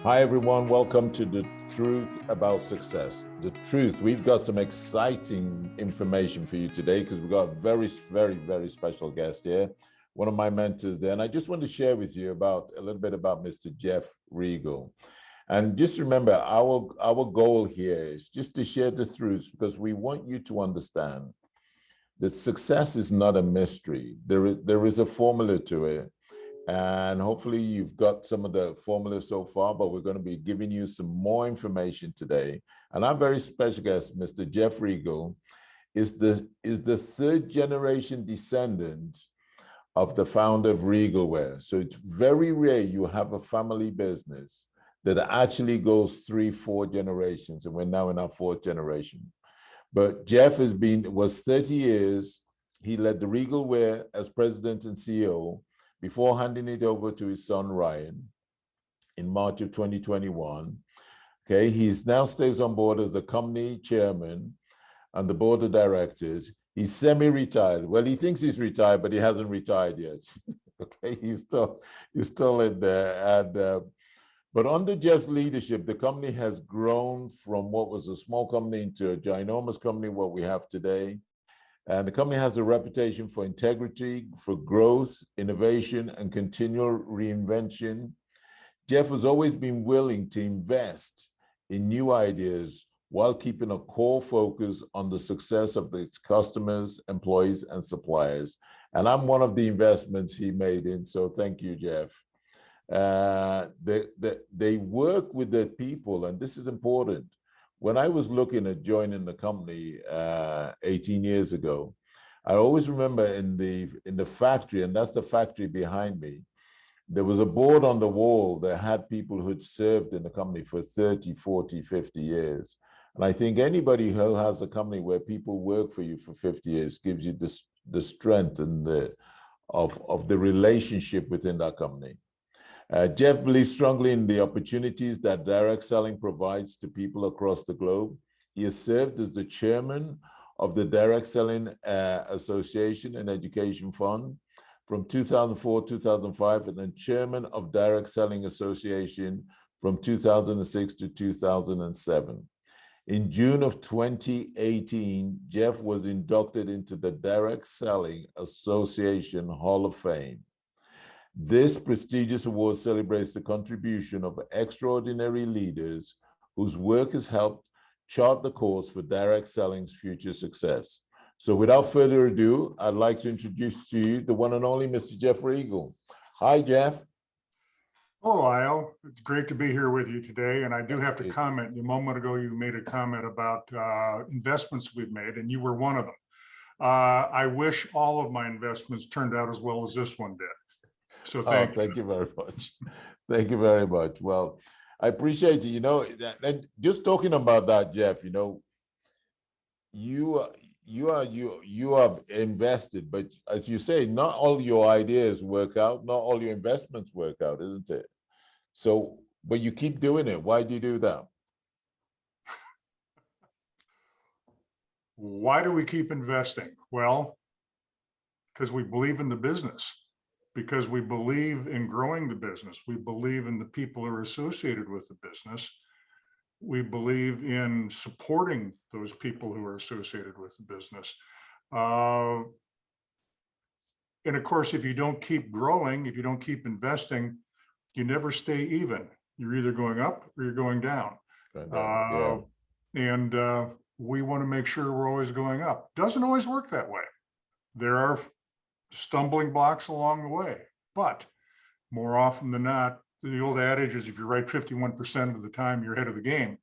Hi, everyone. Welcome to The Truth About Success. The truth. We've got some exciting information for you today because we've got a very, very, very special guest here, one of my mentors there. And I just want to share with you a little bit about Mr. Jeff Reigle. And just remember, our goal here is just to share the truths because we want you to understand that success is not a mystery. There is a formula to it. And hopefully you've got some of the formula so far, but we're going to be giving you some more information today. And our very special guest, Mr. Jeff Reigle, is the third generation descendant of the founder of Regal Ware. So it's very rare you have a family business that actually goes 3-4 generations, and we're now in our 4th generation. But Jeff was 30 years. He led the Regal Ware as president and CEO before handing it over to his son, Ryan, in March of 2021. Okay, he now stays on board as the company chairman and the board of directors. He's semi-retired. Well, he thinks he's retired, but he hasn't retired yet. Okay, he's still in there. But under Jeff's leadership, the company has grown from what was a small company into a ginormous company, what we have today. And the company has a reputation for integrity, for growth, innovation, and continual reinvention. Jeff has always been willing to invest in new ideas while keeping a core focus on the success of its customers, employees, and suppliers. And I'm one of the investments he made in, so thank you, Jeff. They work with their people, and this is important. When I was looking at joining the company 18 years ago, I always remember in the factory, and that's the factory behind me, there was a board on the wall that had people who had served in the company for 30, 40, 50 years. And I think anybody who has a company where people work for you for 50 years gives you the strength and of the relationship within that company. Jeff believes strongly in the opportunities that direct selling provides to people across the globe. He has served as the chairman of the Direct Selling Association and Education Fund from 2004-2005, and then chairman of Direct Selling Association from 2006 to 2007. In June of 2018, Jeff was inducted into the Direct Selling Association Hall of Fame. This prestigious award celebrates the contribution of extraordinary leaders whose work has helped chart the course for direct selling's future success. So without further ado, I'd like to introduce to you the one and only Mr. Jeff Reigle. Hi, Jeff. Hello, Lyle. It's great to be here with you today. And I do have to comment, a moment ago, you made a comment about investments we've made, and you were one of them. I wish all of my investments turned out as well as this one did. So thank you very much. Thank you very much. Well, I appreciate you. You know, and just talking about that, Jeff, you know, you have invested, but as you say, not all your ideas work out, not all your investments work out, isn't it? So, but you keep doing it. Why do you do that? Why do we keep investing? Well, because we believe in the business. Because we believe in growing the business. We believe in the people who are associated with the business. We believe in supporting those people who are associated with the business. And of course, if you don't keep growing, if you don't keep investing, you never stay even. You're either going up or you're going down. And we want to make sure we're always going up. Doesn't always work that way. There are stumbling blocks along the way, but more often than not, the old adage is if you're right 51% of the time, you're ahead of the game.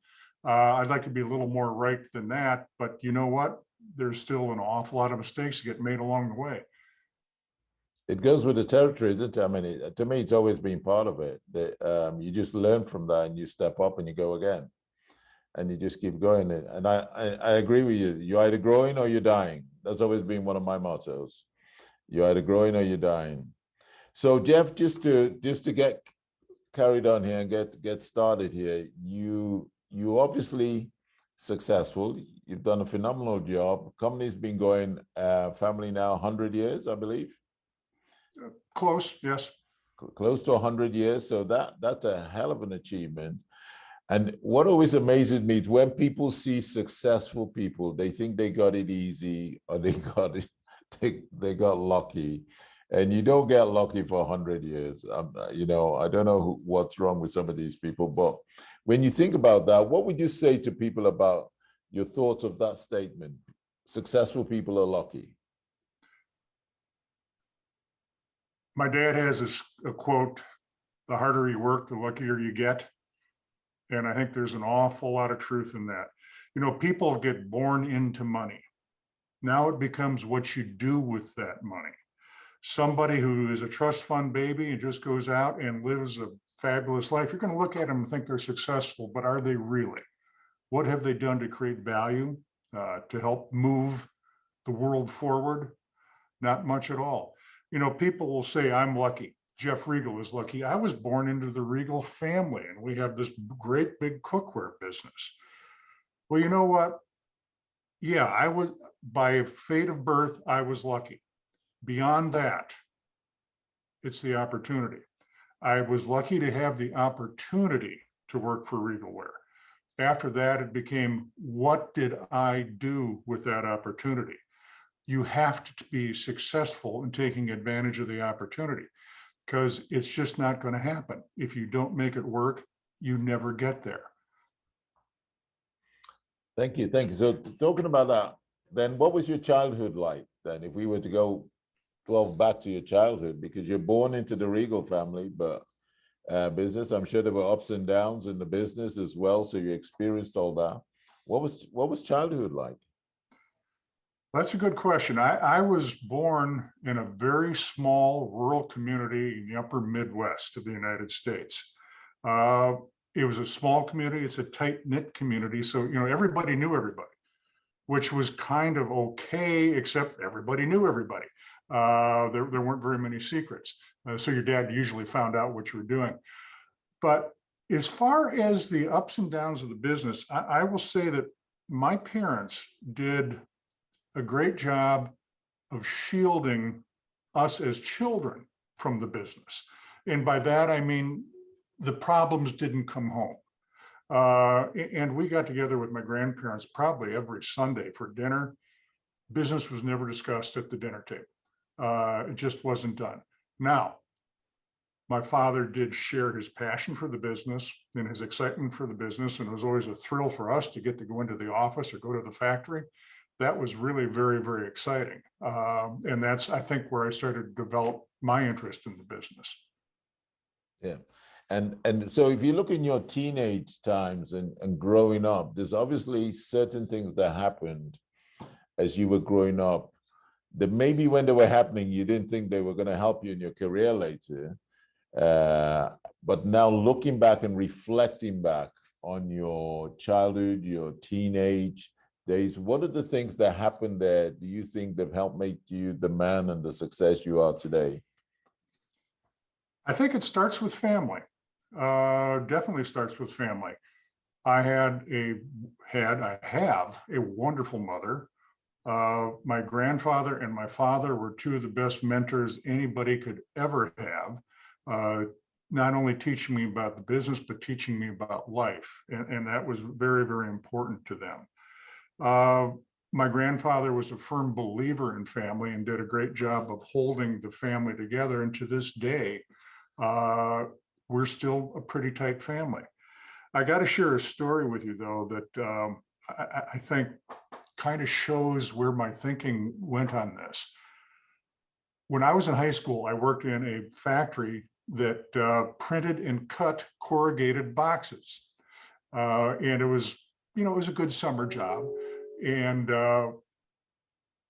I'd like to be a little more right than that, but you know what? There's still an awful lot of mistakes that get made along the way. It goes with the territory, isn't it? I mean, to me, it's always been part of it. That you just learn from that and you step up and you go again. And you just keep going. And I agree with you. You're either growing or you're dying. That's always been one of my mottos. You're either growing or you're dying. So Jeff, just to get carried on here and get started here, you obviously successful. You've done a phenomenal job. Company's been going, family now 100 years, I believe. Close, yes. Close to 100 years. So that's a hell of an achievement. And what always amazes me is when people see successful people, they think they got it easy or they got it, they got lucky. And you don't get lucky for 100 years. You know, I don't know what's wrong with some of these people, but when you think about that, what would you say to people about your thoughts of that statement? Successful people are lucky. My dad has a quote, the harder you work, the luckier you get. And I think there's an awful lot of truth in that. You know, people get born into money. Now it becomes what you do with that money. Somebody who is a trust fund baby and just goes out and lives a fabulous life, you're going to look at them and think they're successful, but are they really? What have they done to create value, to help move the world forward? Not much at all. You know, people will say, I'm lucky. Jeff Reigle is lucky. I was born into the Regal family, and we have this great big cookware business. Well, you know what? Yeah, I was, by fate of birth, I was lucky. Beyond that, it's the opportunity. I was lucky to have the opportunity to work for Regal Ware. After that, it became, what did I do with that opportunity? You have to be successful in taking advantage of the opportunity, because it's just not going to happen. If you don't make it work, you never get there. Thank you. Thank you. So talking about that, then what was your childhood like then? If we were to go 12 back to your childhood, because you're born into the Regal family, but business, I'm sure there were ups and downs in the business as well. So you experienced all that. What was childhood like? That's a good question. I was born in a very small rural community in the upper Midwest of the United States. It was a small community. It's a tight-knit community. So, you know, everybody knew everybody, which was kind of okay, except everybody knew everybody. There weren't very many secrets. So your dad usually found out what you were doing. But as far as the ups and downs of the business, I will say that my parents did a great job of shielding us as children from the business. And by that, I mean, the problems didn't come home. And we got together with my grandparents probably every Sunday for dinner. Business was never discussed at the dinner table. It just wasn't done. Now, my father did share his passion for the business and his excitement for the business. And it was always a thrill for us to get to go into the office or go to the factory. That was really very, very exciting. And that's, I think, where I started to develop my interest in the business. Yeah. And so if you look in your teenage times and growing up, there's obviously certain things that happened as you were growing up that maybe when they were happening, you didn't think they were going to help you in your career later. But now looking back and reflecting back on your childhood, your teenage days, what are the things that happened there do you think that helped make you the man and the success you are today? I think it starts with family. Definitely starts with family. I have a wonderful mother. My grandfather and my father were two of the best mentors anybody could ever have. Not only teaching me about the business, but teaching me about life. And that was very, very important to them. My grandfather was a firm believer in family and did a great job of holding the family together. And to this day, we're still a pretty tight family. I got to share a story with you, though, that I think kind of shows where my thinking went on this. When I was in high school, I worked in a factory that printed and cut corrugated boxes. And it was, you know, it was a good summer job. And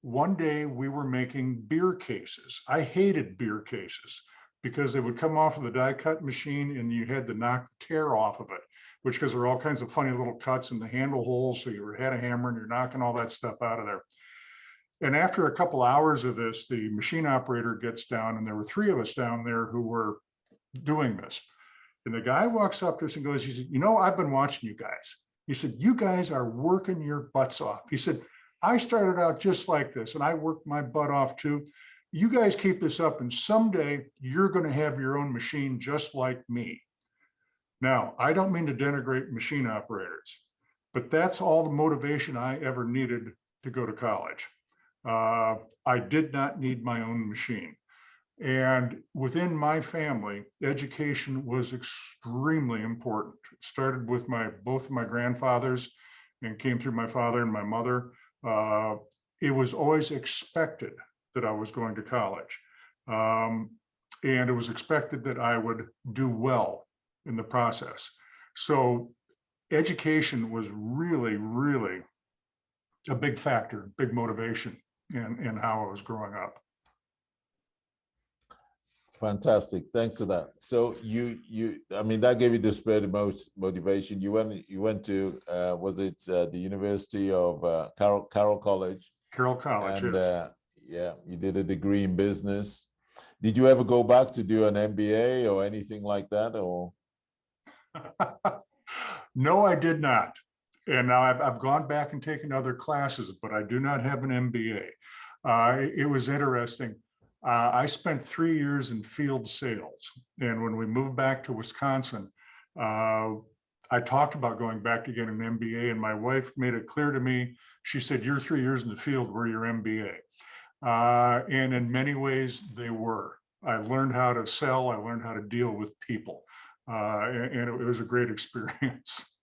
one day we were making beer cases. I hated beer cases because they would come off of the die cut machine and you had to knock the tear off of it, which because there were all kinds of funny little cuts in the handle holes. So you had a hammer and you're knocking all that stuff out of there. And after a couple hours of this, the machine operator gets down, and there were three of us down there who were doing this. And the guy walks up to us and goes, he said, you know, I've been watching you guys. He said, you guys are working your butts off. He said, I started out just like this and I worked my butt off too. You guys keep this up and someday you're going to have your own machine just like me. Now, I don't mean to denigrate machine operators, but that's all the motivation I ever needed to go to college. I did not need my own machine. And within my family, education was extremely important. It started with both of my grandfathers and came through my father and my mother. It was always expected that I was going to college. And it was expected that I would do well in the process. So education was really, really a big factor, big motivation in how I was growing up. Fantastic. Thanks for that. So I mean, that gave you the spirit of motivation. You went to, was it the University of Carroll College? Carroll College, and yes. yeah, you did a degree in business. Did you ever go back to do an MBA or anything like that, or? No, I did not. And now I've gone back and taken other classes, but I do not have an MBA. It was interesting. I spent 3 years in field sales. And when we moved back to Wisconsin, I talked about going back to get an MBA, and my wife made it clear to me. She said, you're 3 years in the field, we're your MBA. And in many ways they were. I learned how to sell. I learned how to deal with people. And it was a great experience.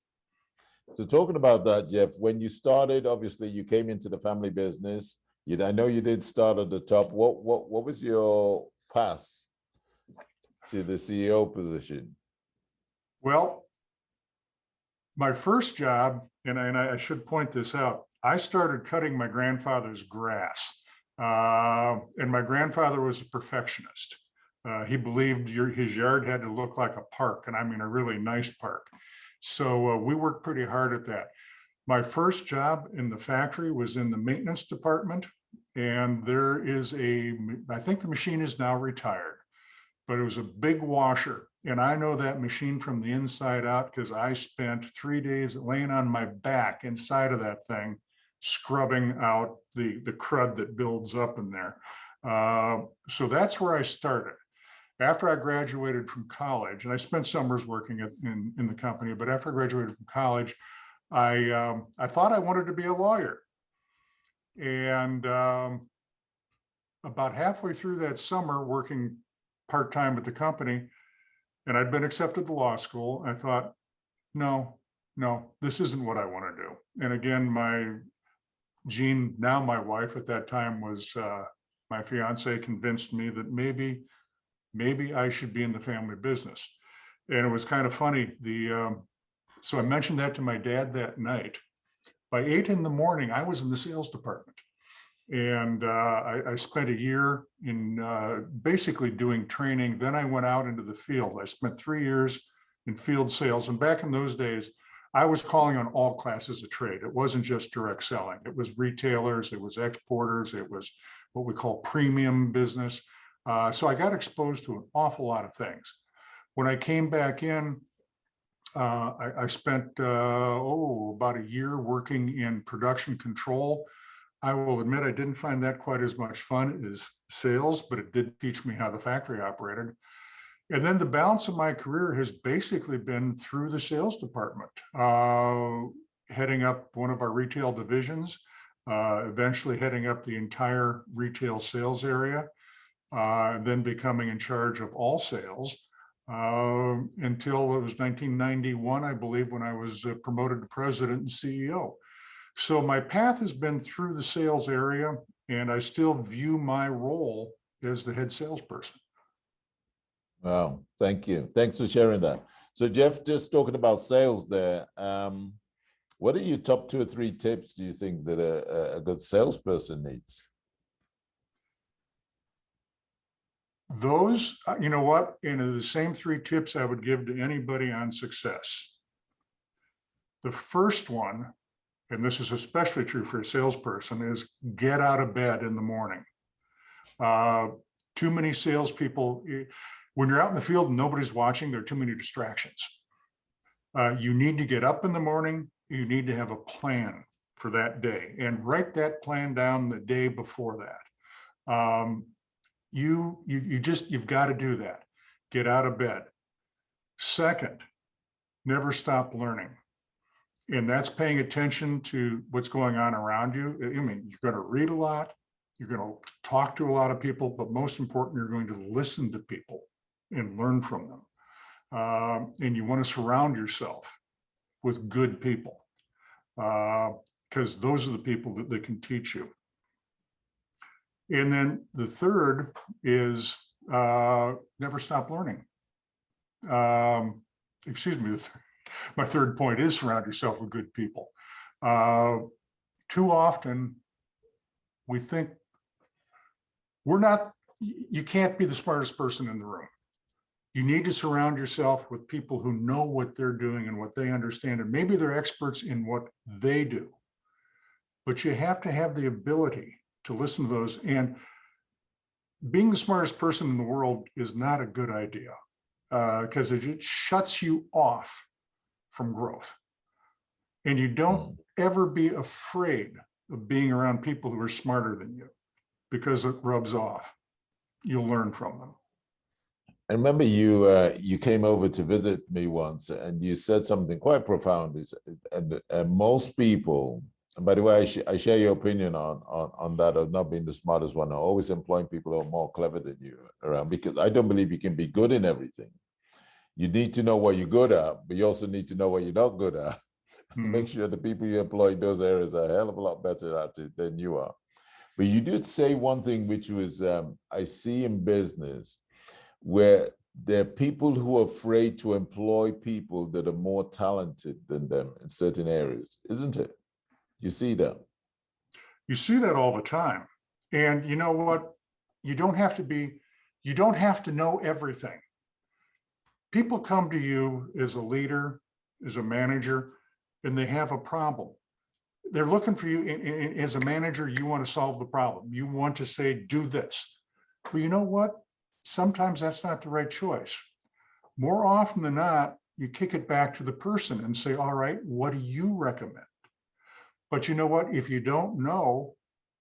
So talking about that, Jeff, when you started, obviously you came into the family business. I know you did start at the top. What was your path to the CEO position? Well, my first job, and I should point this out, I started cutting my grandfather's grass. And my grandfather was a perfectionist. He believed his yard had to look like a park, and I mean a really nice park. So we worked pretty hard at that. My first job in the factory was in the maintenance department, and there is I think the machine is now retired, but it was a big washer. And I know that machine from the inside out because I spent 3 days laying on my back inside of that thing, scrubbing out the crud that builds up in there. So that's where I started. After I graduated from college, and I spent summers working in the company, but after I graduated from college, I thought I wanted to be a lawyer. And about halfway through that summer, working part-time at the company, and I'd been accepted to law school, I thought, no, this isn't what I want to do. And again, Jean, now my wife at that time, was my fiance, convinced me that maybe I should be in the family business. And it was kind of funny. So I mentioned that to my dad that night. By 8 in the morning, I was in the sales department. And I spent a year in basically doing training. Then I went out into the field. I spent 3 years in field sales. And back in those days, I was calling on all classes of trade. It wasn't just direct selling. It was retailers, it was exporters, it was what we call premium business. So I got exposed to an awful lot of things. When I came back in, I spent about a year working in production control. I will admit I didn't find that quite as much fun as sales, but it did teach me how the factory operated. And then the balance of my career has basically been through the sales department, heading up one of our retail divisions, eventually heading up the entire retail sales area, then becoming in charge of all sales until it was 1991, I believe, when I was promoted to president and CEO. So my path has been through the sales area, and I still view my role as the head salesperson. Wow, thank you. Thanks for sharing that. So Jeff, just talking about sales there, what are your top 2 or 3 tips do you think that a good salesperson needs? Those, you know what, the same 3 tips I would give to anybody on success. The first one, and this is especially true for a salesperson, is get out of bed in the morning. Too many salespeople, when you're out in the field and nobody's watching, there are too many distractions. You need to get up in the morning, you need to have a plan for that day and write that plan down the day before that. You've got to do that. Get out of bed. Second, never stop learning. And that's paying attention to what's going on around you. I mean, you're going to read a lot, you're going to talk to a lot of people, but most important, you're going to listen to people and learn from them. And you want to surround yourself with good people, because those are the people that can teach you. And then the third is never stop learning. Excuse me, my third point is surround yourself with good people. Too often we think you can't be the smartest person in the room. You need to surround yourself with people who know what they're doing and what they understand, and maybe they're experts in what they do. But you have to have the ability to listen to those. And being the smartest person in the world is not a good idea, because it shuts you off from growth. And you don't ever be afraid of being around people who are smarter than you, because it rubs off. You'll learn from them. I remember you came over to visit me once, and you said something quite profound. And most people, and by the way, I share your opinion on that of not being the smartest one. I'm always employing people who are more clever than you around, because I don't believe you can be good in everything. You need to know what you're good at, but you also need to know what you're not good at. Make sure the people you employ in those areas are a hell of a lot better at it than you are. But you did say one thing, which was, I see in business where there are people who are afraid to employ people that are more talented than them in certain areas, isn't it? You see that? You see that all the time. And you know what? You don't have to know everything. People come to you as a leader, as a manager, and they have a problem. They're looking for you as a manager. You want to solve the problem. You want to say, do this. Well, you know what? Sometimes that's not the right choice. More often than not, you kick it back to the person and say, all right, what do you recommend? But you know what? If you don't know,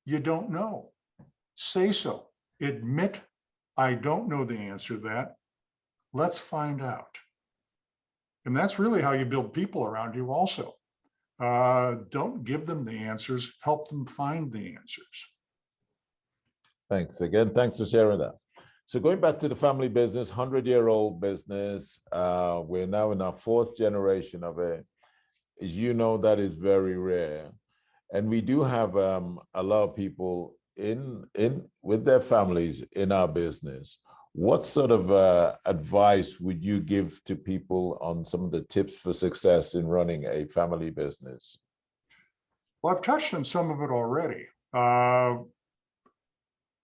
you don't know. Say so. Admit, I don't know the answer to that. Let's find out. And that's really how you build people around you also. Don't give them the answers, help them find the answers. Thanks again. Thanks for sharing that. So going back to the family business, 100-year-old business, we're now in our fourth generation of it. As you know, that is very rare. And we do have a lot of people with their families in our business. What sort of advice would you give to people on some of the tips for success in running a family business? Well, I've touched on some of it already,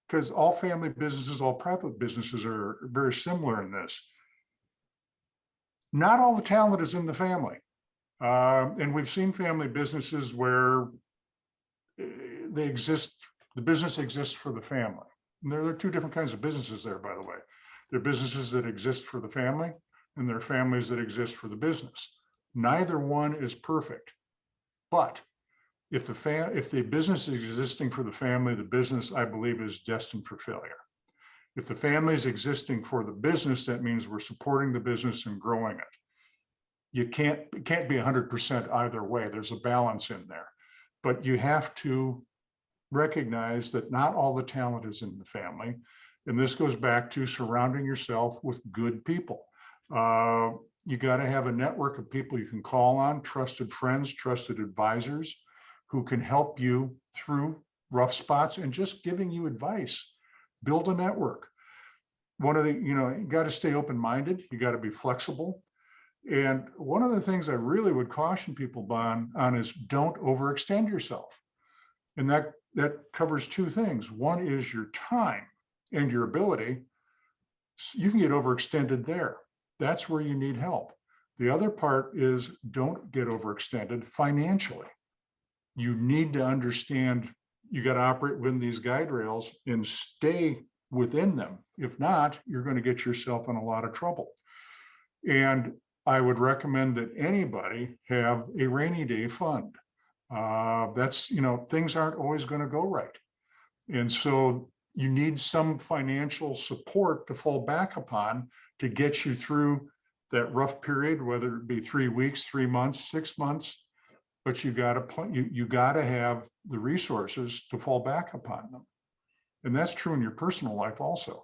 because all family businesses, all private businesses are very similar in this. Not all the talent is in the family. And we've seen family businesses where the business exists for the family. And there are two different kinds of businesses there, by the way. There are businesses that exist for the family, and there are families that exist for the business. Neither one is perfect. But if the business is existing for the family, the business, I believe, is destined for failure. If the family is existing for the business, that means we're supporting the business and growing it. It can't be 100% either way. There's a balance in there. But you have to recognize that not all the talent is in the family. And this goes back to surrounding yourself with good people. You got to have a network of people you can call on, trusted friends, trusted advisors who can help you through rough spots and just giving you advice. Build a network. You got to stay open-minded. You got to be flexible. And one of the things I really would caution people on is don't overextend yourself. And that covers two things. One is your time and your ability. You can get overextended there. That's where you need help. The other part is don't get overextended financially. You need to understand you got to operate within these guide rails and stay within them. If not, you're going to get yourself in a lot of trouble. And I would recommend that anybody have a rainy day fund. That's, things aren't always going to go right. And so you need some financial support to fall back upon to get you through that rough period, whether it be 3 weeks, 3 months, 6 months, but you got to you got to have the resources to fall back upon them. And that's true in your personal life also.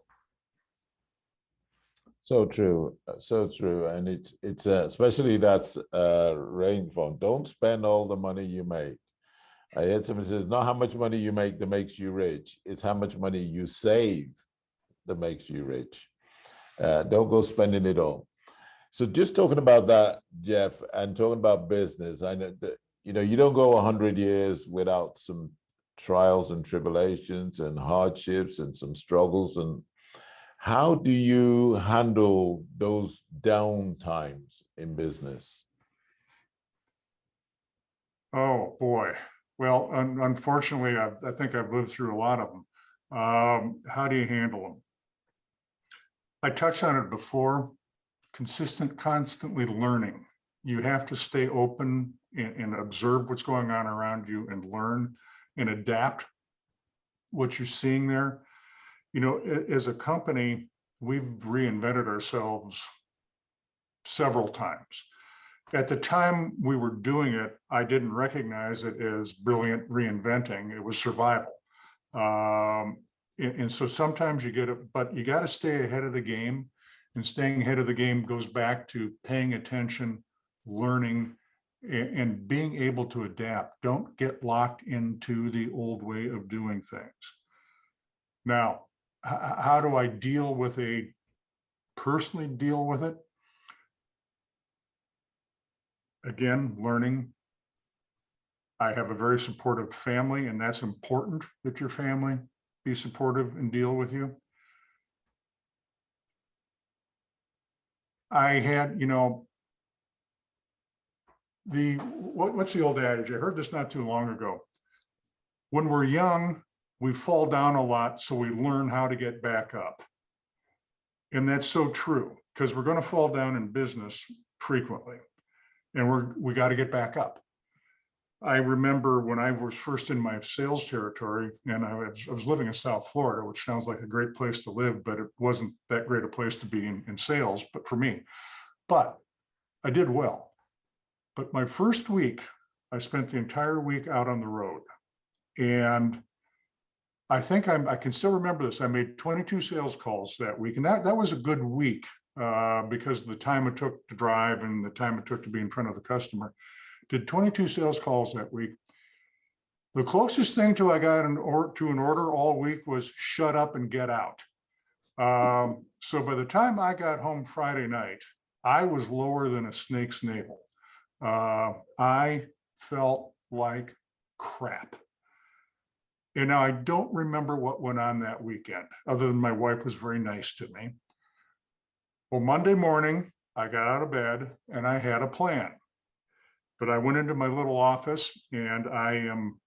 So true, so true. And it's especially that's rain fund. Don't spend all the money you make. I heard somebody says, not how much money you make that makes you rich. It's how much money you save that makes you rich. Don't go spending it all. So just talking about that, Jeff, and talking about business, I know that, you don't go 100 years without some trials and tribulations and hardships and some struggles. And how do you handle those down times in business? Oh, boy. Well, unfortunately, I think I've lived through a lot of them. How do you handle them? I touched on it before. Constantly learning. You have to stay open and observe what's going on around you and learn and adapt what you're seeing there. As a company, we've reinvented ourselves several times. At the time we were doing it, I didn't recognize it as brilliant reinventing. It was survival. And so sometimes you get it, but you got to stay ahead of the game. And staying ahead of the game goes back to paying attention, learning, and being able to adapt. Don't get locked into the old way of doing things. Now, how do I personally deal with it? Again, learning. I have a very supportive family, and that's important that your family be supportive and deal with you. I had, what's the old adage? I heard this not too long ago. When we're young, we fall down a lot, so we learn how to get back up. And that's so true, because we're going to fall down in business frequently, and we got to get back up. I remember when I was first in my sales territory, and I was living in South Florida, which sounds like a great place to live, but it wasn't that great a place to be in sales, but for me. But I did well. But my first week, I spent the entire week out on the road. And I think I can still remember this. I made 22 sales calls that week. And that was a good week because of the time it took to drive and the time it took to be in front of the customer. Did 22 sales calls that week. The closest thing to I got to an order all week was shut up and get out. So by the time I got home Friday night, I was lower than a snake's navel. I felt like crap. And now I don't remember what went on that weekend, other than my wife was very nice to me. Well, Monday morning, I got out of bed and I had a plan. But I went into my little office and I am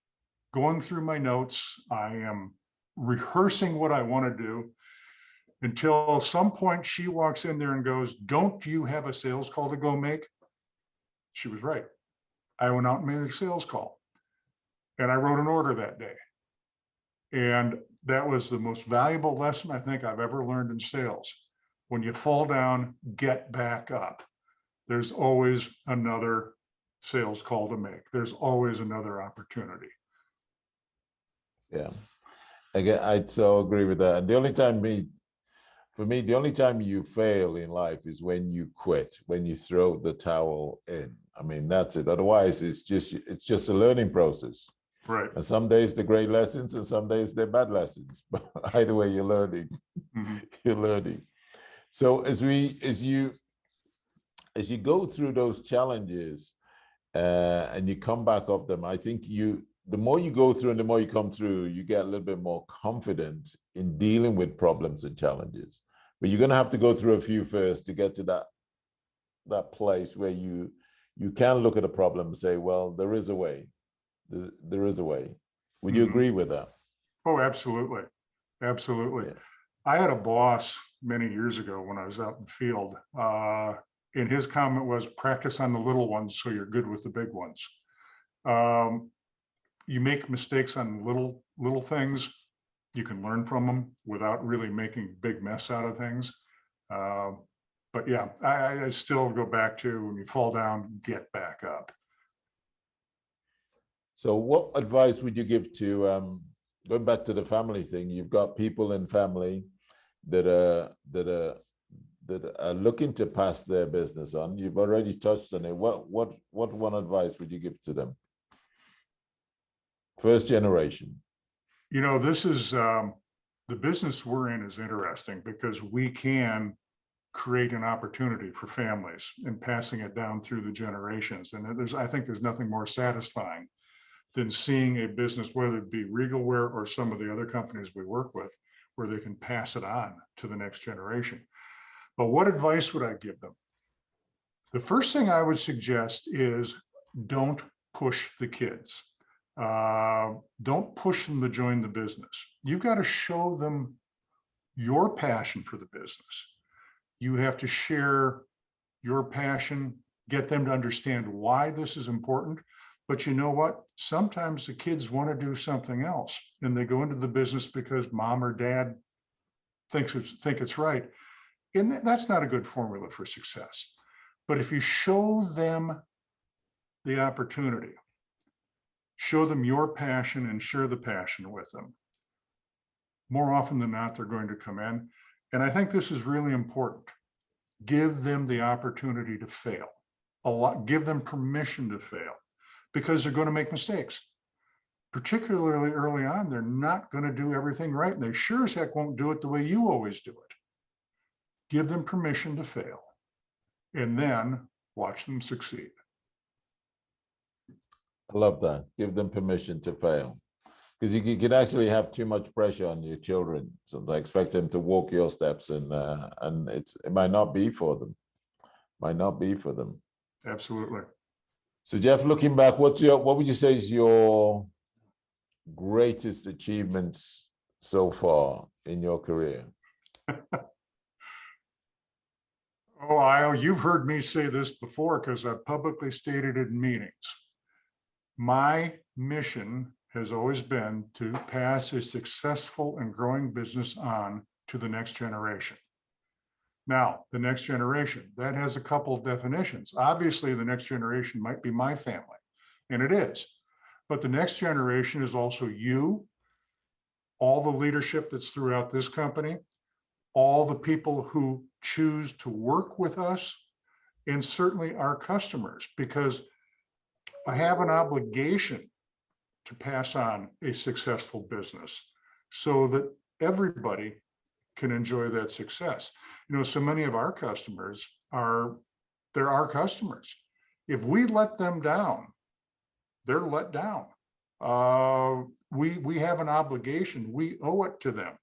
going through my notes. I am rehearsing what I want to do until some point she walks in there and goes, "Don't you have a sales call to go make?" She was right. I went out and made a sales call and I wrote an order that day. And that was the most valuable lesson I think I've ever learned in sales. When you fall down, get back up. There's always another sales call to make. There's always another opportunity. Yeah, again, I so agree with that. And the only time the only time you fail in life is when you quit, when you throw the towel in. I mean, that's it. Otherwise, it's just a learning process. Right. And some days they're great lessons, and some days they're bad lessons. But either way, you're learning. Mm-hmm. You're learning. So as you go through those challenges, and you come back off them, I think the more you go through and the more you come through, you get a little bit more confident in dealing with problems and challenges. But you're going to have to go through a few first to get to that place where you can look at a problem and say, well, there is a way. There is a way. Would you agree with that? Oh, absolutely. Absolutely. Yeah. I had a boss many years ago when I was out in the field. And his comment was, practice on the little ones so you're good with the big ones. You make mistakes on little things, you can learn from them without really making a big mess out of things. But yeah, I still go back to, when you fall down, get back up. So what advice would you give to, going back to the family thing, you've got people in family that are looking to pass their business on. You've already touched on it. What one advice would you give to them? First generation. You know, this is, the business we're in is interesting because we can create an opportunity for families and passing it down through the generations. And I think there's nothing more satisfying than seeing a business, whether it be Regal Ware or some of the other companies we work with, where they can pass it on to the next generation. But what advice would I give them? The first thing I would suggest is don't push the kids. Don't push them to join the business. You've got to show them your passion for the business. You have to share your passion, get them to understand why this is important. But you know what? Sometimes the kids want to do something else and they go into the business because mom or dad think it's right. And that's not a good formula for success. But if you show them the opportunity, show them your passion and share the passion with them, more often than not, they're going to come in. And I think this is really important. Give them the opportunity to fail. Give them permission to fail, because they're going to make mistakes. Particularly early on, they're not going to do everything right. And they sure as heck won't do it the way you always do it. Give them permission to fail, and then watch them succeed. I love that. Give them permission to fail. Because you can actually have too much pressure on your children. So they expect them to walk your steps, and it might not be for them. Might not be for them. Absolutely. So Jeff, looking back, what would you say is your greatest achievements so far in your career? Oh, you've heard me say this before because I've publicly stated it in meetings. My mission has always been to pass a successful and growing business on to the next generation. Now, the next generation, that has a couple of definitions. Obviously, the next generation might be my family, and it is. But the next generation is also you, all the leadership that's throughout this company, all the people who choose to work with us, and certainly our customers, because I have an obligation to pass on a successful business so that everybody can enjoy that success. You know, so many of our customers they're our customers. If we let them down, they're let down. We have an obligation. We owe it to them.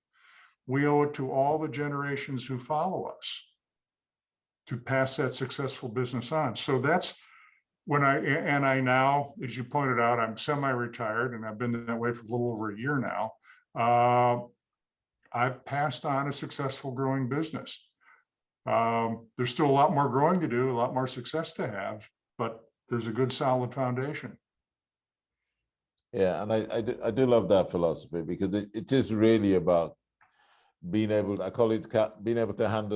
We owe it to all the generations who follow us to pass that successful business on. So that's when I now, as you pointed out, I'm semi-retired and I've been that way for a little over a year now. I've passed on a successful growing business. There's still a lot more growing to do, a lot more success to have, but there's a good solid foundation. Yeah, and I do love that philosophy, because it is really about being able, I call it being able to hand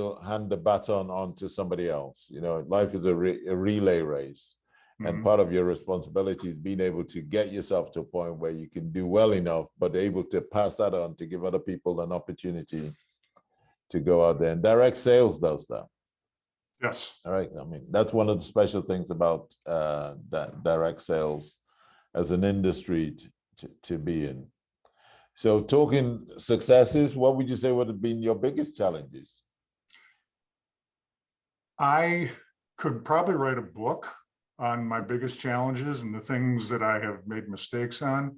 the baton on to somebody else. You know, life is a relay race. And part of your responsibility is being able to get yourself to a point where you can do well enough, but able to pass that on to give other people an opportunity to go out there. And direct sales does that. Yes. All right. I mean, that's one of the special things about that direct sales as an industry to be in. So talking successes, what would you say would have been your biggest challenges? I could probably write a book on my biggest challenges and the things that I have made mistakes on.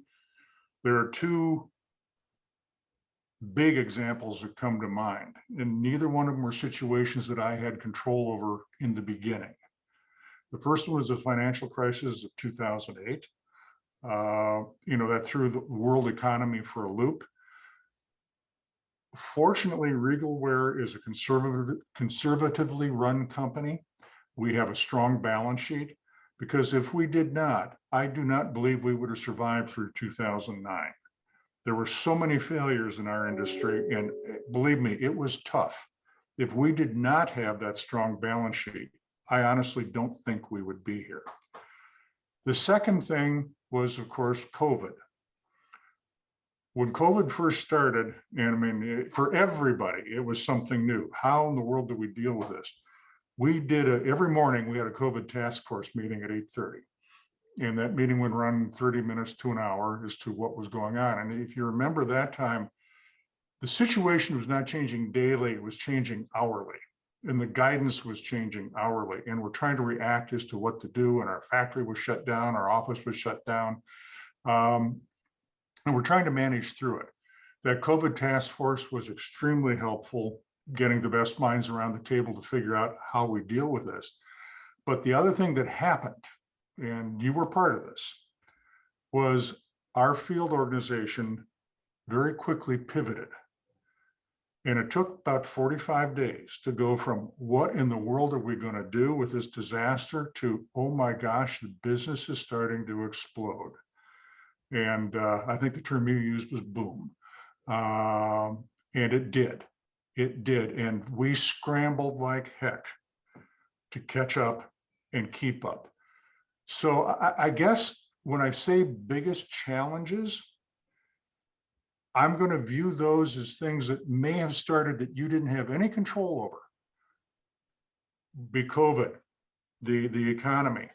There are two big examples that come to mind, and neither one of them were situations that I had control over in the beginning. The first one was the financial crisis of 2008. You know, that threw the world economy for a loop. Fortunately, Regal Ware is a conservatively run company. We have a strong balance sheet, because if we did not, I do not believe we would have survived through 2009. There were so many failures in our industry, and believe me, it was tough. If we did not have that strong balance sheet, I honestly don't think we would be here. The second thing was, of course, COVID. When COVID first started, and I mean, for everybody, it was something new. How in the world do we deal with this? We did every morning, we had a COVID task force meeting at 8:30. And that meeting would run 30 minutes to an hour as to what was going on. And if you remember that time, the situation was not changing daily, it was changing hourly. And the guidance was changing hourly. And we're trying to react as to what to do. And our factory was shut down, our office was shut down. And we're trying to manage through it. That COVID task force was extremely helpful, getting the best minds around the table to figure out how we deal with this. But the other thing that happened, and you were part of this, was our field organization very quickly pivoted. And it took about 45 days to go from what in the world are we going to do with this disaster to, oh my gosh, the business is starting to explode. And I think the term you used was boom. And it did. It did. And we scrambled like heck to catch up and keep up. So I guess when I say biggest challenges, I'm going to view those as things that may have started that you didn't have any control over. Be COVID, the economy,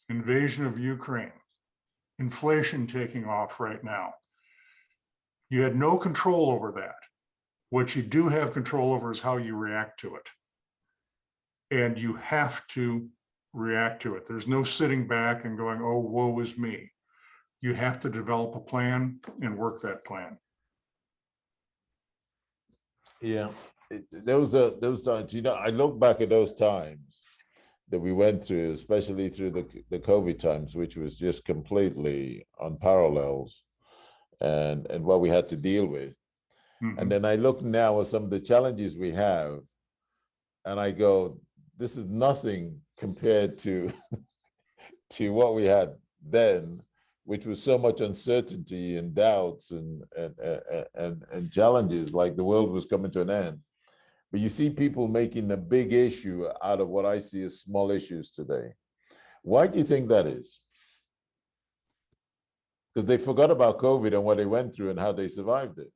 invasion of Ukraine, inflation taking off right now. You had no control over that. What you do have control over is how you react to it. And you have to react to it. There's no sitting back and going, oh, woe is me. You have to develop a plan and work that plan. Yeah, those times, you know, I look back at those times that we went through, especially through the COVID times, which was just completely unparalleled, and what we had to deal with. Mm-hmm. And then I look now at some of the challenges we have, and I go, this is nothing compared to to what we had then, which was so much uncertainty and doubts and challenges, like the world was coming to an end. But you see people making a big issue out of what I see as small issues today. Why do you think that is? Because they forgot about COVID and what they went through and how they survived it.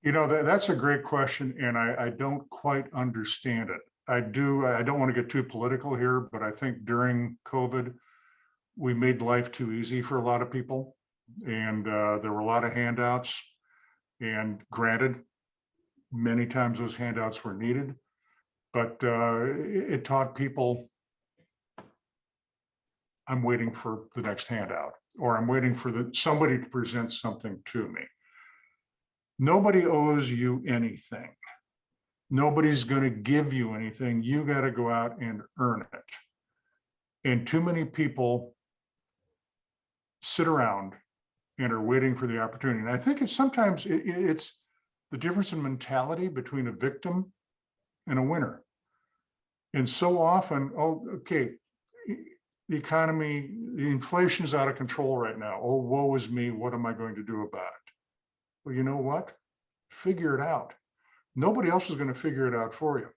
You know, that's a great question, and I don't quite understand it. I don't want to get too political here, but I think during COVID, we made life too easy for a lot of people, and there were a lot of handouts, and granted, many times those handouts were needed, but it taught people, I'm waiting for the next handout, or I'm waiting for somebody to present something to me. Nobody owes you anything. Nobody's going to give you anything. You got to go out and earn it. And too many people sit around and are waiting for the opportunity. And I think it's sometimes it's the difference in mentality between a victim and a winner. And so often, oh, okay, the economy, the inflation is out of control right now. Oh, woe is me. What am I going to do about it? Well, you know what? Figure it out. Nobody else is going to figure it out for you.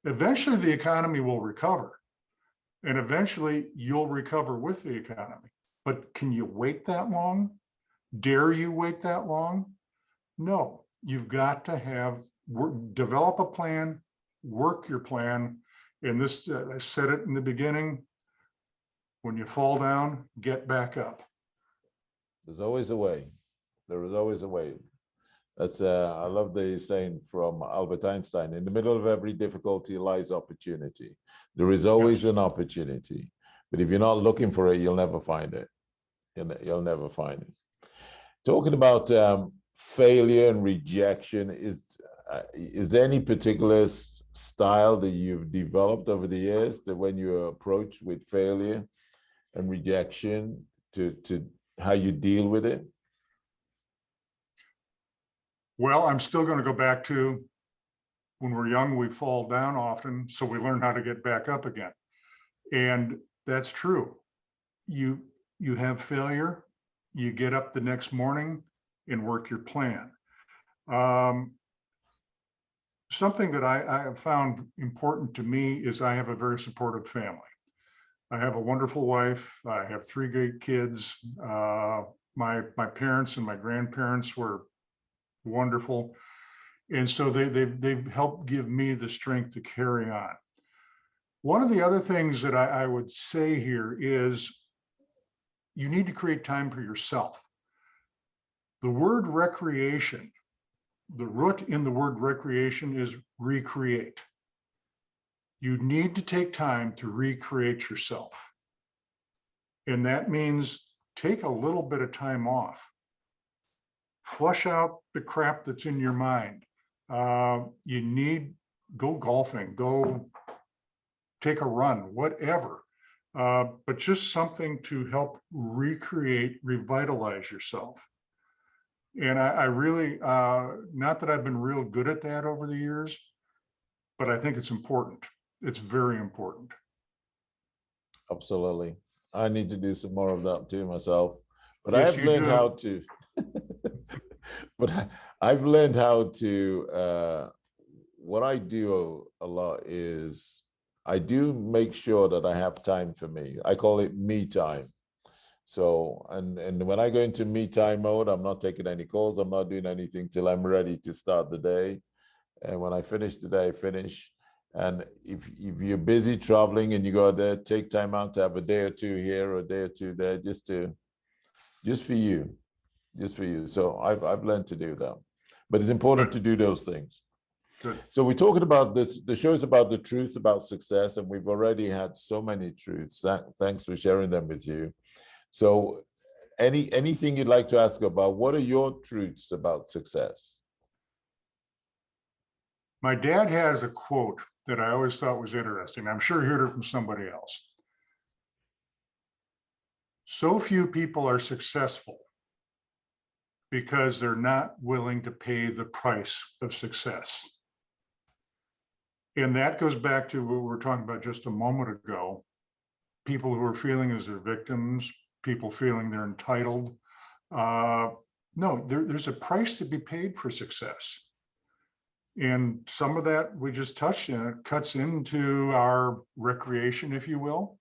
Eventually, the economy will recover. And eventually, you'll recover with the economy. But can you wait that long? Dare you wait that long? No, you've got to develop a plan, work your plan. And this, I said it in the beginning, when you fall down, get back up. There's always a way. There is always a way. That's I love the saying from Albert Einstein, in the middle of every difficulty lies opportunity. There is always an opportunity, but if you're not looking for it, you'll never find it. You'll never find it. Talking about failure and rejection, is there any particular style that you've developed over the years that when you approach with failure and rejection to how you deal with it? Well, I'm still going to go back to when we're young, we fall down often, so we learn how to get back up again. And that's true. You have failure, you get up the next morning and work your plan. Something that I have found important to me is I have a very supportive family. I have a wonderful wife. I have 3 great kids. My parents and my grandparents were wonderful. And so they've helped give me the strength to carry on. One of the other things that I would say here is you need to create time for yourself. The word recreation, the root in the word recreation is recreate. You need to take time to recreate yourself. And that means take a little bit of time off. Flush out the crap that's in your mind. Go golfing, go take a run, whatever. But just something to help recreate, revitalize yourself. And I really, not that I've been real good at that over the years, but I think it's important. It's very important. Absolutely. I need to do some more of that too myself. But Yes, I've learned how to, I've learned how to, what I do a lot is I do make sure that I have time for me. I call it me time. So, and when I go into me time mode, I'm not taking any calls. I'm not doing anything till I'm ready to start the day. And when I finish the day, I finish. And if you're busy traveling and you go there, take time out to have a day or two here or a day or two there, just for you. So I've learned to do that. But it's important to do those things. Good. So we're talking about this, the show is about the truth about success, and we've already had so many truths. Thanks for sharing them with you. So anything you'd like to ask about, what are your truths about success? My dad has a quote that I always thought was interesting. I'm sure he heard it from somebody else. So few people are successful because they're not willing to pay the price of success. And that goes back to what we were talking about just a moment ago. People who are feeling as they're victims, people feeling they're entitled. No, there's a price to be paid for success. And some of that we just touched on, it cuts into our recreation, if you will.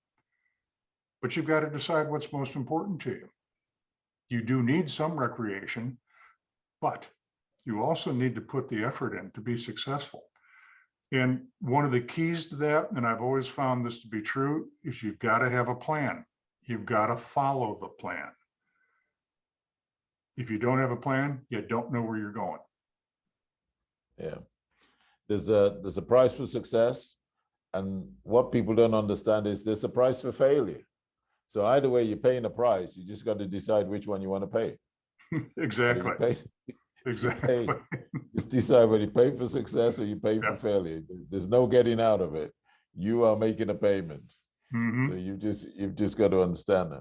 But you've got to decide what's most important to you. You do need some recreation, but you also need to put the effort in to be successful. And one of the keys to that, and I've always found this to be true, is you've got to have a plan. You've got to follow the plan. If you don't have a plan, you don't know where you're going. Yeah. There's a price for success. And what people don't understand is there's a price for failure. So either way, you're paying a price. You just got to decide which one you want to pay. Exactly. Exactly. Just decide whether you pay for success or you pay for failure. There's no getting out of it. You are making a payment. Mm-hmm. So you've just got to understand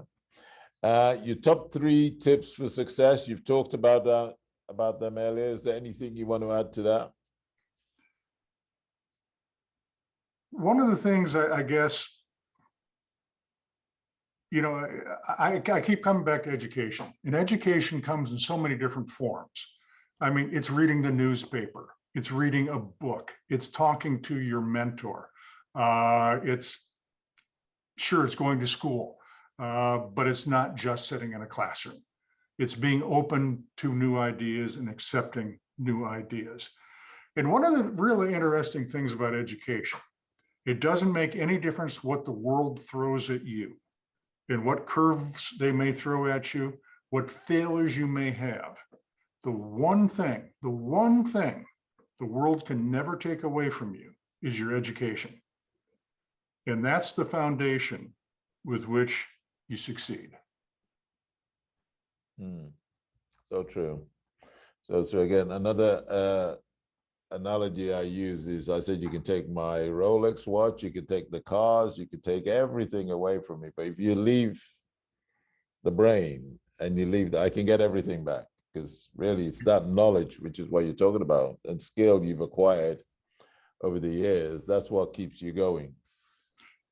that. Your top 3 tips for success. You've talked about them earlier. Is there anything you want to add to that? One of the things I guess, you know, I keep coming back to education, and education comes in so many different forms. I mean, it's reading the newspaper, it's reading a book, it's talking to your mentor. It's going to school, but it's not just sitting in a classroom. It's being open to new ideas and accepting new ideas. And one of the really interesting things about education, it doesn't make any difference what the world throws at you and what curves they may throw at you, what failures you may have. The one thing the world can never take away from you is your education. And that's the foundation with which you succeed. So true. So again, another analogy I use is I said, you can take my Rolex watch, you can take the cars, you can take everything away from me. But if you leave the brain and you leave I can get everything back, because really it's that knowledge, which is what you're talking about, and skill you've acquired over the years. That's what keeps you going.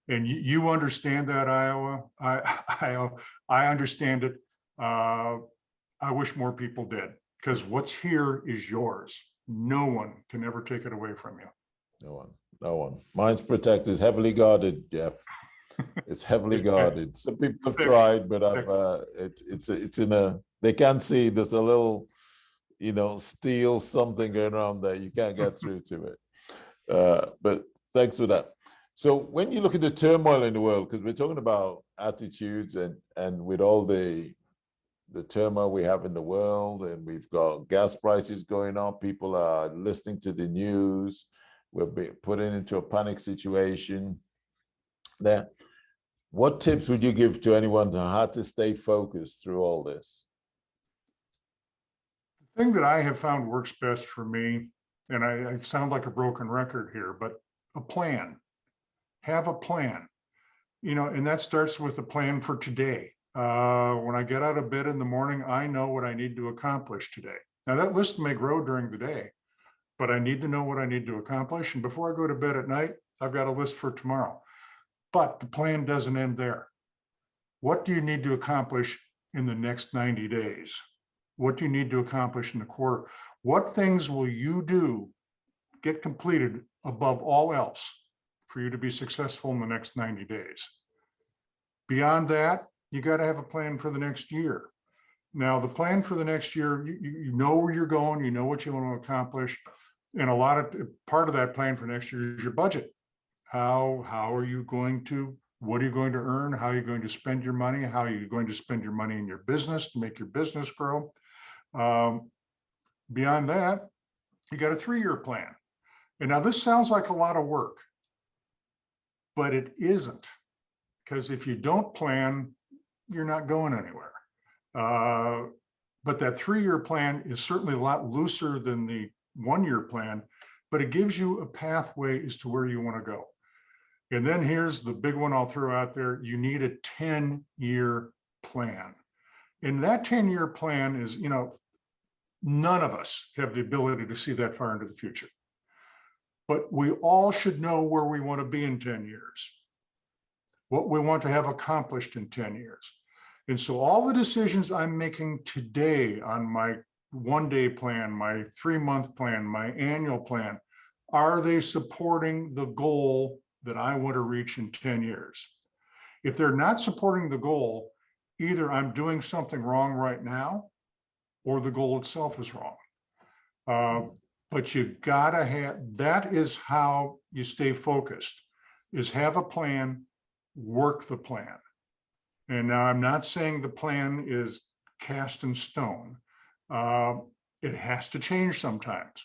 And you understand that, Iowa. I understand it. I wish more people did, because what's here is yours. No one can ever take it away from you. No one, no one. Mine's protected, is heavily guarded, Jeff. It's heavily guarded. Some people have tried, but it's in a, they can't see, there's a little, steel something going on there. You can't get through to it. But thanks for that. So when you look at the turmoil in the world, because we're talking about attitudes, and with all the turmoil we have in the world, and we've got gas prices going up, people are listening to the news, we're being put into a panic situation there. What tips would you give to anyone on how to stay focused through all this? The thing that I have found works best for me, and I sound like a broken record here, but a plan. Have a plan, and that starts with a plan for today. When I get out of bed in the morning, I know what I need to accomplish today. Now, that list may grow during the day, but I need to know what I need to accomplish. And before I go to bed at night, I've got a list for tomorrow. But the plan doesn't end there. What do you need to accomplish in the next 90 days? What do you need to accomplish in the quarter? What things will you do, get completed above all else, for you to be successful in the next 90 days? Beyond that, you got to have a plan for the next year. Now, the plan for the next year, you know where you're going, you know what you want to accomplish. And part of that plan for next year is your budget. How are you going to, what are you going to earn? How are you going to spend your money? How are you going to spend your money in your business to make your business grow? Beyond that, you got a 3-year plan. And now this sounds like a lot of work, but it isn't, because if you don't plan, you're not going anywhere. But that 3-year plan is certainly a lot looser than the 1-year plan, but it gives you a pathway as to where you want to go. And then here's the big one I'll throw out there. You need a 10-year plan. And that 10-year plan is, none of us have the ability to see that far into the future. But we all should know where we want to be in 10 years, what we want to have accomplished in 10 years. And so all the decisions I'm making today on my 1-day plan, my 3-month plan, my annual plan, are they supporting the goal that I want to reach in 10 years? If they're not supporting the goal, either I'm doing something wrong right now, or the goal itself is wrong. But you gotta have, that is how you stay focused, is have a plan, work the plan. And now I'm not saying the plan is cast in stone. It has to change sometimes.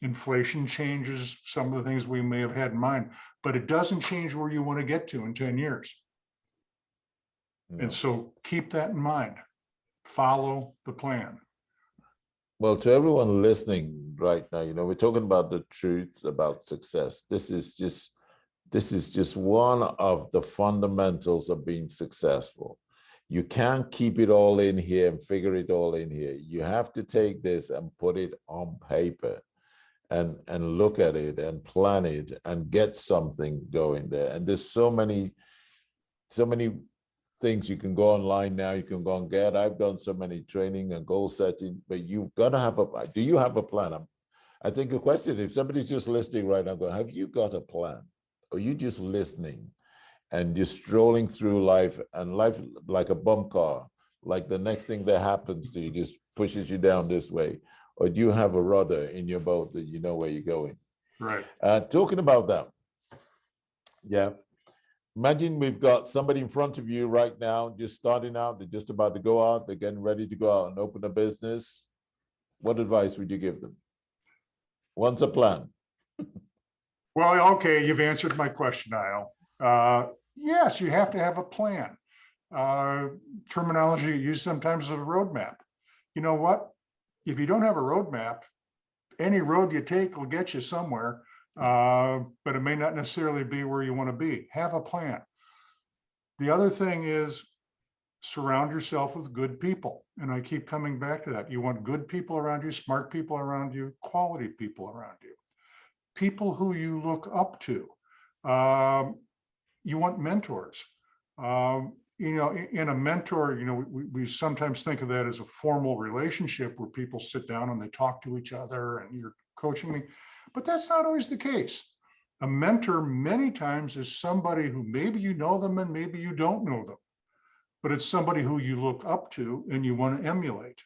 Inflation changes some of the things we may have had in mind, but it doesn't change where you want to get to in 10 years. No. And so keep that in mind. Follow the plan. Well, to everyone listening right now, we're talking about the truth about success. This is just one of the fundamentals of being successful. You can't keep it all in here and figure it all in here. You have to take this and put it on paper and look at it and plan it and get something going there. And there's so many things you can go online now, you can go and get. I've done so many training and goal setting, but you've got to have do you have a plan? I think the question, if somebody's just listening right now, go, have you got a plan? Or are you just listening and just strolling through life, and life like a bum car, like the next thing that happens to you just pushes you down this way? Or do you have a rudder in your boat that you know where you're going? Right. Talking about that, yeah. Imagine we've got somebody in front of you right now, just starting out, they're just about to go out, they're getting ready to go out and open a business. What advice would you give them? What's a plan? Well, okay, you've answered my question, Niall. Yes, you have to have a plan. Terminology used sometimes as a roadmap. You know what? If you don't have a roadmap, any road you take will get you somewhere. But it may not necessarily be where you want to be. Have a plan. The other thing is surround yourself with good people. And I keep coming back to that. You want good people around you, smart people around you, quality people around you. people who you look up to. You want mentors. In a mentor, we sometimes think of that as a formal relationship where people sit down and they talk to each other and you're coaching me, but that's not always the case. A mentor many times is somebody who maybe you know them and maybe you don't know them, but it's somebody who you look up to and you want to emulate.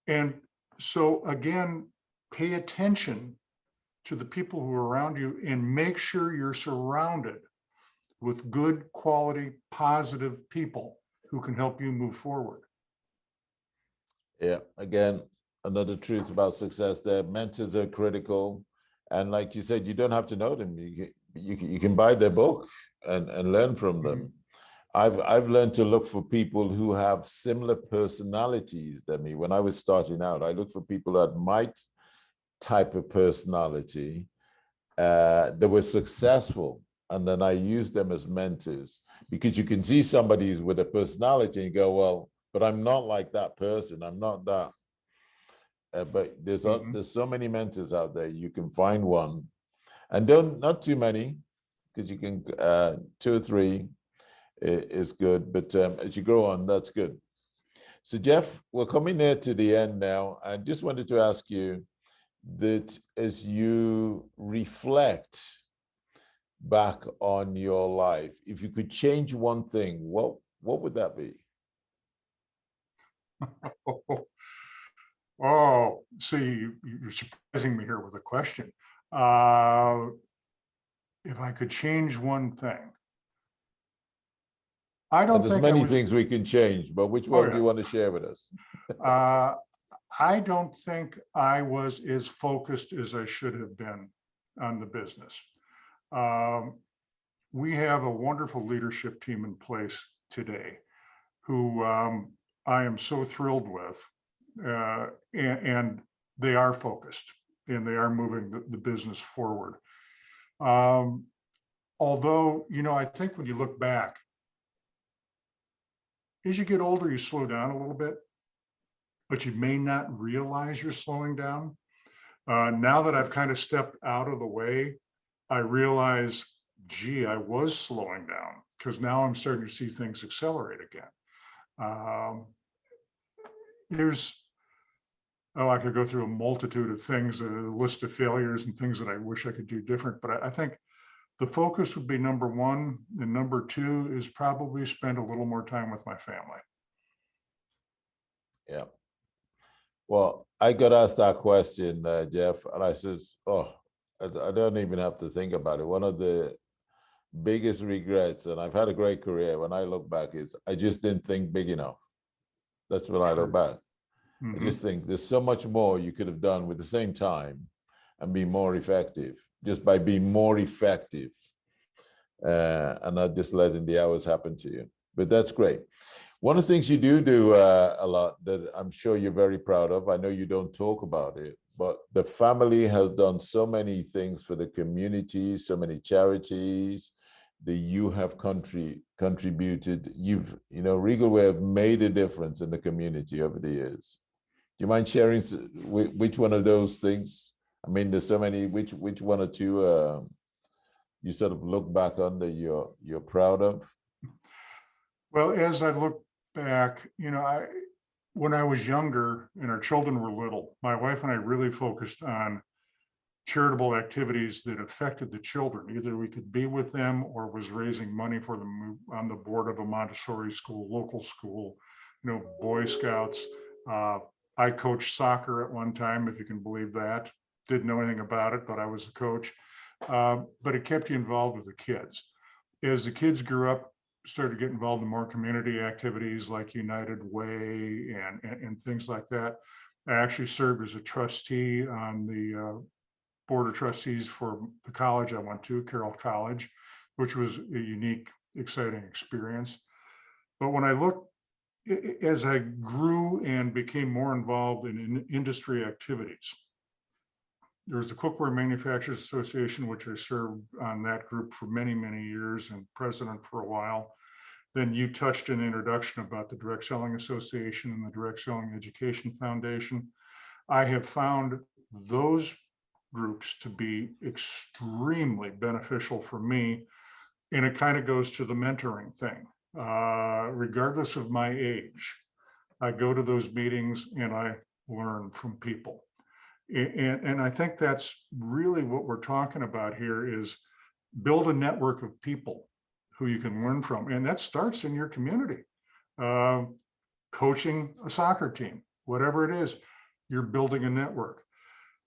And so again, pay attention to the people who are around you and make sure you're surrounded with good quality, positive people who can help you move forward. Yeah, again, another truth about success there. Mentors are critical. And like you said, you don't have to know them. You can buy their book and learn from them. I've learned to look for people who have similar personalities than me. When I was starting out, I looked for people that my type of personality that were successful. And then I use them as mentors, because you can see somebody with a personality and go, well, but I'm not like that person. I'm not that. But there's so many mentors out there. You can find one, and not too many, because you can 2 or 3 is good. But as you grow on, that's good. So Jeff, we're coming near to the end now. I just wanted to ask you that as you reflect back on your life, if you could change one thing, what would that be? Oh, see, you're surprising me here with a question. If I could change one thing, I don't There's think many things we can change, but which one do you want to share with us? I don't think I was as focused as I should have been on the business. We have a wonderful leadership team in place today who I am so thrilled with, and they are focused and they are moving the business forward. Although, I think when you look back, as you get older, you slow down a little bit, but you may not realize you're slowing down. Now that I've kind of stepped out of the way, I realize, gee, I was slowing down, because now I'm starting to see things accelerate again. I could go through a multitude of things, a list of failures and things that I wish I could do different, but I think the focus would be number 1, and number 2 is probably spend a little more time with my family. Yeah. Well, I got asked that question, Jeff, and I says, oh, I don't even have to think about it. One of the biggest regrets, and I've had a great career, when I look back, is I just didn't think big enough. That's when I look back. I just think there's so much more you could have done with the same time and be more effective, just by being more effective, and not just letting the hours happen to you. But that's great. One of the things you do a lot that I'm sure you're very proud of, I know you don't talk about it, but the family has done so many things for the community, so many charities that you have contributed. Regal Ware have made a difference in the community over the years. Do you mind sharing which one of those things? I mean, there's so many. Which one or two you sort of look back on that you're proud of? Well, as I look back, when I was younger and our children were little, my wife and I really focused on charitable activities that affected the children. Either we could be with them or was raising money for them on the board of a Montessori school, local school, Boy Scouts. I coached soccer at one time, if you can believe that. Didn't know anything about it, but I was a coach. But it kept you involved with the kids. As the kids grew up, started to get involved in more community activities like United Way and things like that. I actually served as a trustee on the board of trustees for the college I went to, Carroll College, which was a unique, exciting experience. But when I look, as I grew and became more involved in industry activities, there was the Cookware Manufacturers Association, which I served on that group for many, many years and president for a while. Then you touched an introduction about the Direct Selling Association and the Direct Selling Education Foundation. I have found those groups to be extremely beneficial for me. And it kind of goes to the mentoring thing. Regardless of my age, I go to those meetings and I learn from people. And I think that's really what we're talking about here, is build a network of people who you can learn from. And that starts in your community. Coaching a soccer team, whatever it is, you're building a network.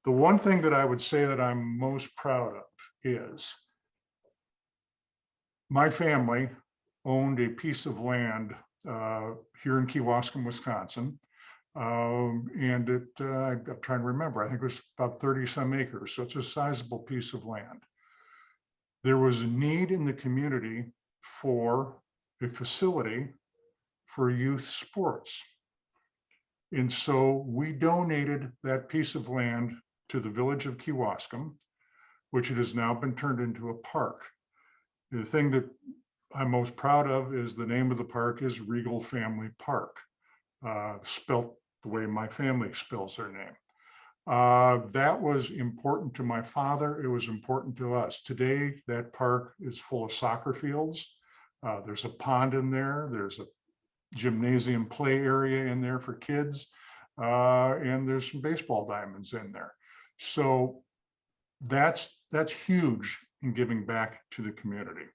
The one thing that I would say that I'm most proud of is my family owned a piece of land here in Kewaskum, Wisconsin. And I'm trying to remember, I think it was about 30 some acres. So it's a sizable piece of land. There was a need in the community for a facility for youth sports. And so we donated that piece of land to the village of Kewaskum, which it has now been turned into a park. The thing that I'm most proud of is the name of the park is Regal Family Park, spelt the way my family spells their name. That was important to my father. It was important to us. Today, that park is full of soccer fields. There's a pond in there. There's a gymnasium play area in there for kids. And there's some baseball diamonds in there. So that's huge in giving back to the community.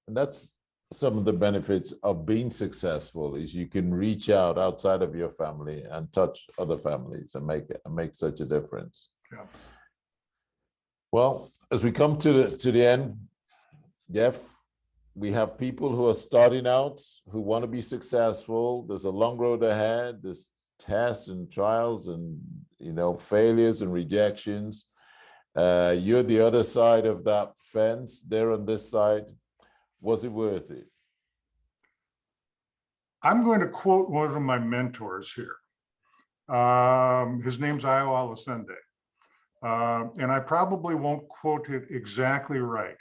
And that's some of the benefits of being successful, is you can reach out outside of your family and touch other families and make such a difference. Yeah. Well, as we come to the end, Jeff, we have people who are starting out, who want to be successful. There's a long road ahead. There's tests and trials and, failures and rejections. You're the other side of that fence. They're on this side. Was it worth it? I'm going to quote one of my mentors here. His name's Io Alasende. And I probably won't quote it exactly right,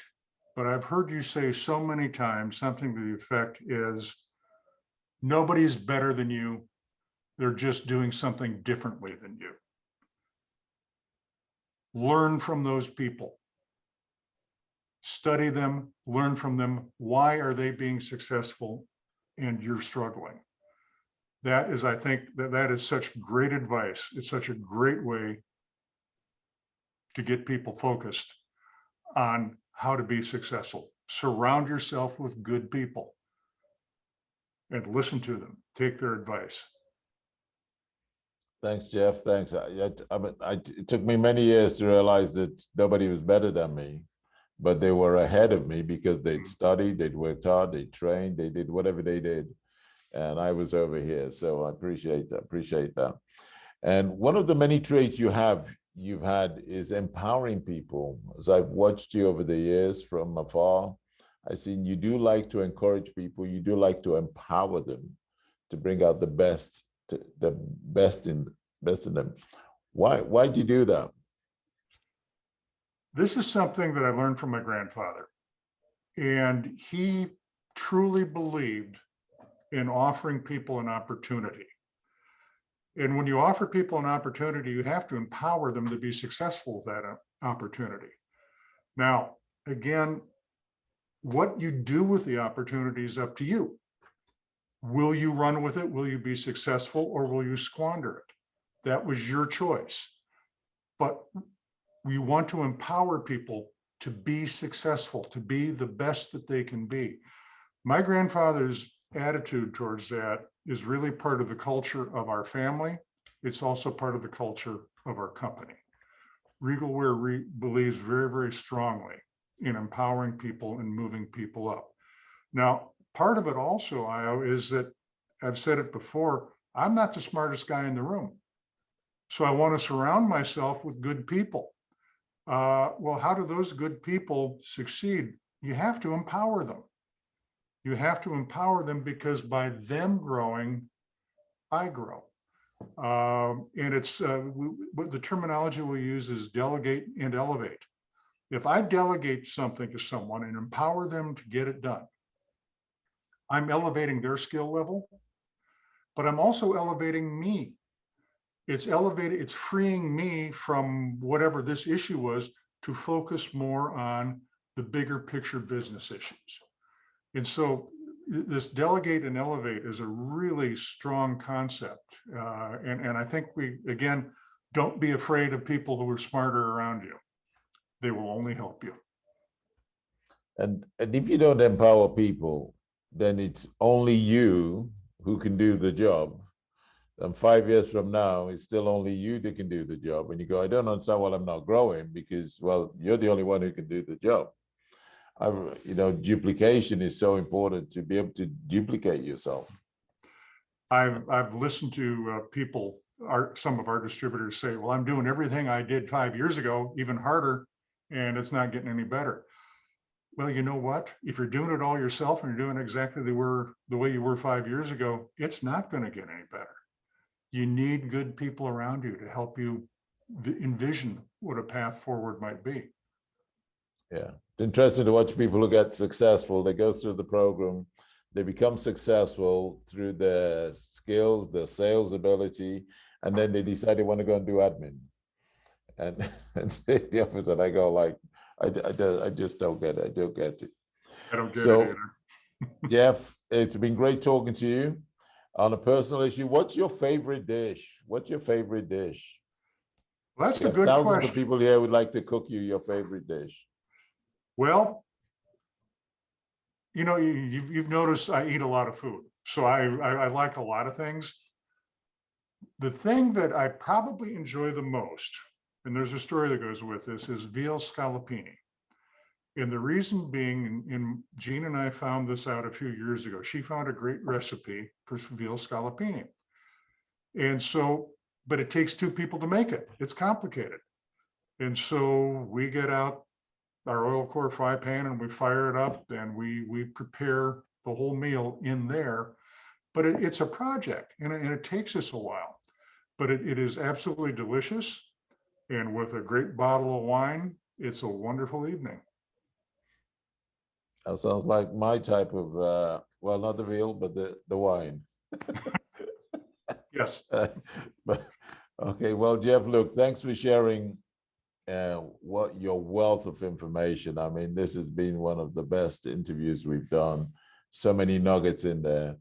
but I've heard you say so many times something to the effect is, nobody's better than you. They're just doing something differently than you. Learn from those people. Study them, learn from them. Why are they being successful and you're struggling? That is, I think that is such great advice. It's such a great way to get people focused on how to be successful. Surround yourself with good people and listen to them, take their advice. Thanks, Jeff. Thanks. It took me many years to realize that nobody was better than me, but they were ahead of me because they'd studied, they'd worked hard, they trained, they did whatever they did. And I was over here. So I appreciate that. And one of the many traits you've had is empowering people. As I've watched you over the years from afar, I've seen you do like to encourage people. You do like to empower them to bring out the best in them. Why do you do that? This is something that I learned from my grandfather, and he truly believed in offering people an opportunity. And when you offer people an opportunity, you have to empower them to be successful with that opportunity. Now, again, what you do with the opportunity is up to you. Will you run with it? Will you be successful, or will you squander it? That was your choice. But we want to empower people to be successful, to be the best that they can be. My grandfather's attitude towards that is really part of the culture of our family. It's also part of the culture of our company. Regal Ware believes very, very strongly in empowering people and moving people up. Now, part of it also, Io, is that I've said it before, I'm not the smartest guy in the room. So I want to surround myself with good people. Well, how do those good people succeed? You have to empower them. You have to empower them, because by them growing, I grow. And it's what the terminology we use is delegate and elevate. If I delegate something to someone and empower them to get it done, I'm elevating their skill level, but I'm also elevating me. it's elevated, it's freeing me from whatever this issue was to focus more on the bigger picture business issues. And so this delegate and elevate is a really strong concept. And I think we, again, don't be afraid of people who are smarter around you. They will only help you. And if you don't empower people, then it's only you who can do the job. And 5 years from now, it's still only you that can do the job. And you go, I don't understand why I'm not growing, because, well, you're the only one who can do the job. Duplication is so important, to be able to duplicate yourself. I've listened to people, some of our distributors say, well, I'm doing everything I did 5 years ago, even harder, and it's not getting any better. Well, you know what? If you're doing it all yourself and you're doing exactly the way you were 5 years ago, it's not going to get any better. You need good people around you to help you envision what a path forward might be. Yeah, it's interesting to watch people who get successful. They go through the program, they become successful through their skills, their sales ability, and then they decide they want to go and do admin. And say the opposite. I go like, I just don't get it. I don't get it. I don't get it either. Jeff, it's been great talking to you. On a personal issue, what's your favorite dish? What's your favorite dish? Well, that's a good thousands question. of people here would like to cook you your favorite dish. Well, you've noticed I eat a lot of food, so I like a lot of things. The thing that I probably enjoy the most, and there's a story that goes with this, is veal scallopini. And the reason being, and Jean and I found this out a few years ago. She found a great recipe for veal scallopini. And so, but it takes two people to make it. It's complicated. And so we get out our oil core fry pan and we fire it up and we prepare the whole meal in there. But it's a project and it takes us a while. But it is absolutely delicious. And with a great bottle of wine, it's a wonderful evening. That sounds like my type of, well, not the veal, but the wine. Yes. Okay, well, Jeff, look, thanks for sharing what your wealth of information. I mean, this has been one of the best interviews we've done. So many nuggets in there.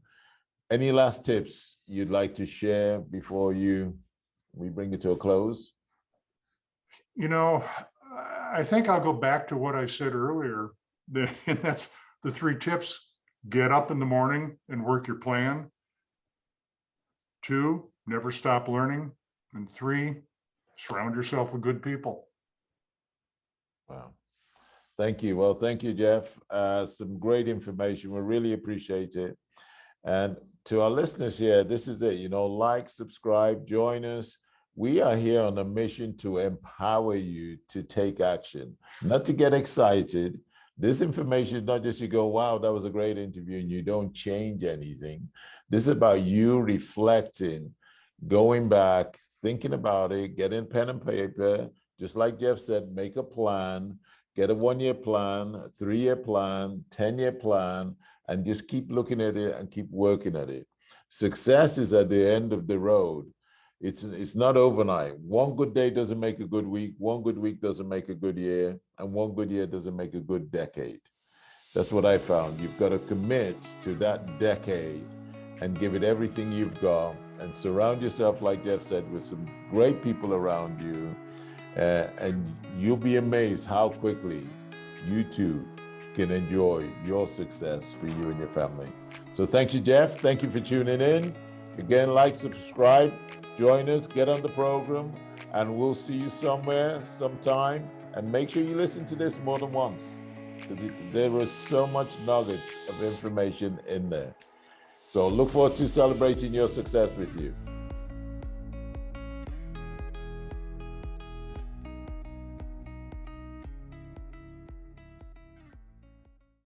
Any last tips you'd like to share before we bring it to a close? I think I'll go back to what I said earlier. And that's the 3 tips. Get up in the morning and work your plan. 2, never stop learning. And 3, surround yourself with good people. Wow. Thank you. Well, thank you, Jeff. Some great information. We really appreciate it. And to our listeners here, this is it. Like, subscribe, join us. We are here on a mission to empower you to take action, not to get excited. This information is not just you go, wow, that was a great interview, and you don't change anything. This is about you reflecting, going back, thinking about it, getting pen and paper. Just like Jeff said, make a plan, get a 1-year plan, a 3-year plan, 10-year plan, and just keep looking at it and keep working at it. Success is at the end of the road. It's not overnight. One good day doesn't make a good week. One good week doesn't make a good year. And one good year doesn't make a good decade. That's what I found. You've got to commit to that decade and give it everything you've got and surround yourself, like Jeff said, with some great people around you. And you'll be amazed how quickly you too can enjoy your success for you and your family. So thank you, Jeff. Thank you for tuning in. Again, like, subscribe, join us, get on the program, and we'll see you somewhere, sometime. And make sure you listen to this more than once, because there is so much nuggets of information in there. So look forward to celebrating your success with you.